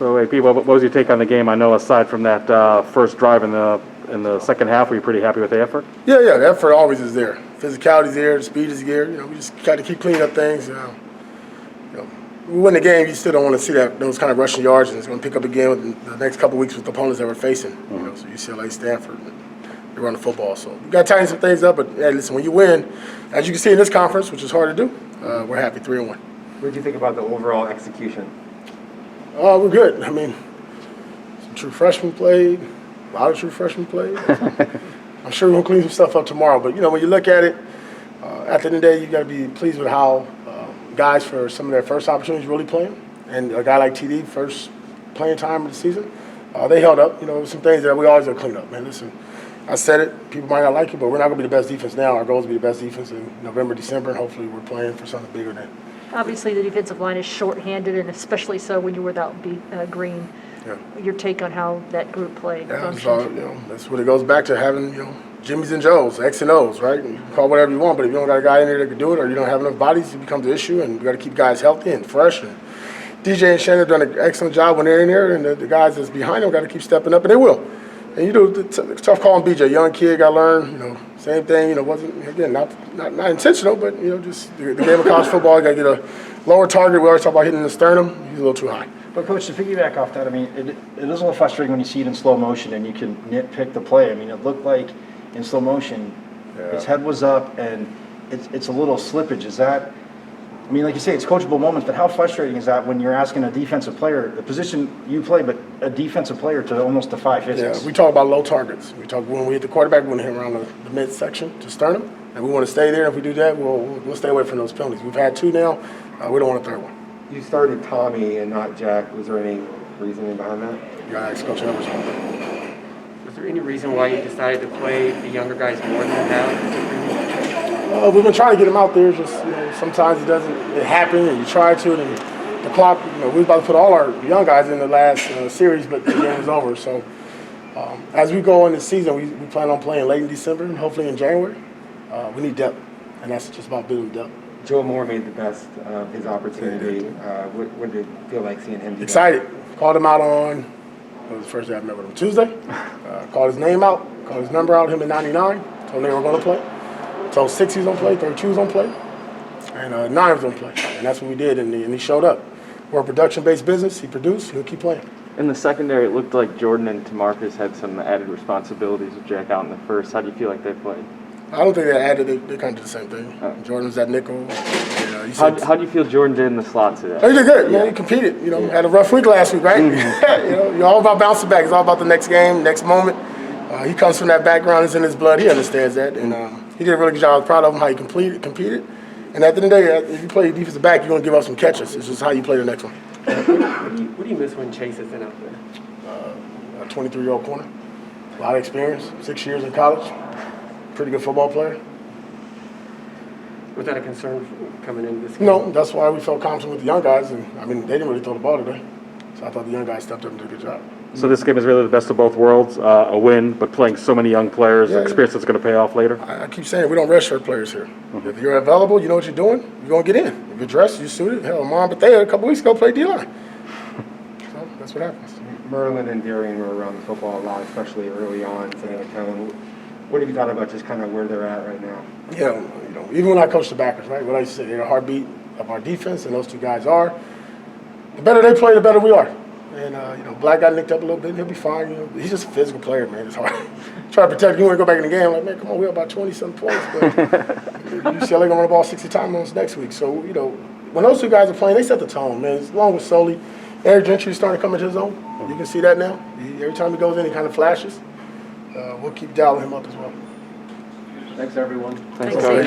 So, AP, what was your take on the game? I know aside from that first drive in the second half, were you pretty happy with the effort? Yeah, the effort always is there. Physicality's there, the speed is there. We just got to keep cleaning up things. We win the game, you still don't want to see those kind of rushing yards, and it's going to pick up again with the next couple of weeks with the opponents that we're facing. So UCLA, Stanford, they run the football. So we got to tighten some things up. But hey, listen, when you win, as you can see in this conference, which is hard to do, we're happy 3-1. What did you think about the overall execution? We're good. I mean, some true freshmen played, a lot of true freshmen played. I'm sure we're going to clean some stuff up tomorrow. But, when you look at it, at the end of the day, you got to be pleased with how guys for some of their first opportunities really playing. And a guy like TD, first playing time of the season, they held up. Some things that we always got to clean up. Man, listen, I said it. People might not like it, but we're not going to be the best defense now. Our goal is to be the best defense in November, December, and hopefully we're playing for something bigger then. Obviously, the defensive line is shorthanded, and especially so when you're without Green. Yeah. Your take on how that group played? Yeah, that's what it goes back to, having Jimmys and Joes, X and O's, right? You can call whatever you want, but if you don't got a guy in there that can do it, or you don't have enough bodies, it becomes an issue. And we got to keep guys healthy and fresh. And DJ and Shannon have done an excellent job when they're in there, and the guys that's behind them got to keep stepping up, and they will. And it's tough calling BJ, young kid, got to learn. Same thing. Wasn't again not intentional, but just the game of college football. You got to get a lower target. We always talk about hitting the sternum. He's a little too high. But Coach, to piggyback off that, it is a little frustrating when you see it in slow motion and you can nitpick the play. It looked like in slow motion, his head was up and it's a little slippage. Is that? Like you say, it's coachable moments, but how frustrating is that when you're asking a defensive player, the position you play, but a defensive player to almost defy physics? Yeah, we talk about low targets. We talk when we hit the quarterback, we want to hit around the midsection to sternum, and we want to stay there. If we do that, we'll stay away from those penalties. We've had 2 now. We don't want a 3rd one. You started Tommy and not Jack. Was there any reasoning behind that? You got to ask Coach Evers about that. Was there any reason why you decided to play the younger guys more than that? We've been trying to get him out there. Just sometimes it happens, and you try to, and the clock. We were about to put all our young guys in the last series, but the game was over. So as we go in the season, we plan on playing late in December and hopefully in January. We need depth, and that's just about building depth. Joe Moore made the best of his opportunity. What did it feel like seeing him do Excited. Called him out on, what was the first day I met with him? Tuesday. Called his name out, called his number out, him in 99. Told him they were going to play. Told 6 he was going to play, 32 was going to play, and 9 was going to play. And that's what we did, and he showed up. We're a production-based business. He produced. He'll keep playing. In the secondary, it looked like Jordan and TaMarcus had some added responsibilities with Jack out in the first. How do you feel like they played? I don't think they added. They kind of did the same thing. Jordan was at nickel. How do you feel Jordan did in the slot today? He did good. He competed. Had a rough week last week, right? You're all about bouncing back. It's all about the next game, next moment. He comes from that background. It's in his blood. He understands that, and he did a really good job. I was proud of him how he competed. And at the end of the day, if you play defensive back, you're going to give up some catches. It's just how you play the next one. What do you miss when Chase isn't out there? A 23-year-old corner, a lot of experience, 6 years in college, pretty good football player. Was that a concern coming into this game? No, that's why we felt confident with the young guys. And they didn't really throw the ball today. So I thought the young guys stepped up and did a good job. So this game is really the best of both worlds, a win, but playing so many young players, experience that's going to pay off later. I keep saying we don't redshirt players here. If you're available, you know what you're doing, you're going to get in. If you're dressed, you're suited. Hell, Mom Bethea a couple weeks ago played D-line. So that's what happens. Merlin and Darian were around the football a lot, especially early on. What have you thought about just kind of where they're at right now? Yeah, even when I coach the backers, right, what I say, they're the heartbeat of our defense, and those 2 guys are. The better they play, the better we are. And, Black got nicked up a little bit. He'll be fine. He's just a physical player, man. It's hard. Try to protect him. You want to go back in the game. Like, man, come on, we're about 20-something points. But UCLA going to run the ball 60 times on us next week. So, when those 2 guys are playing, they set the tone, man. Along with Soley, Eric Gentry's starting to come into his own. You can see that now. Every time he goes in, he kind of flashes. We'll keep dialing him up as well. Thanks, everyone. Thanks, Coach.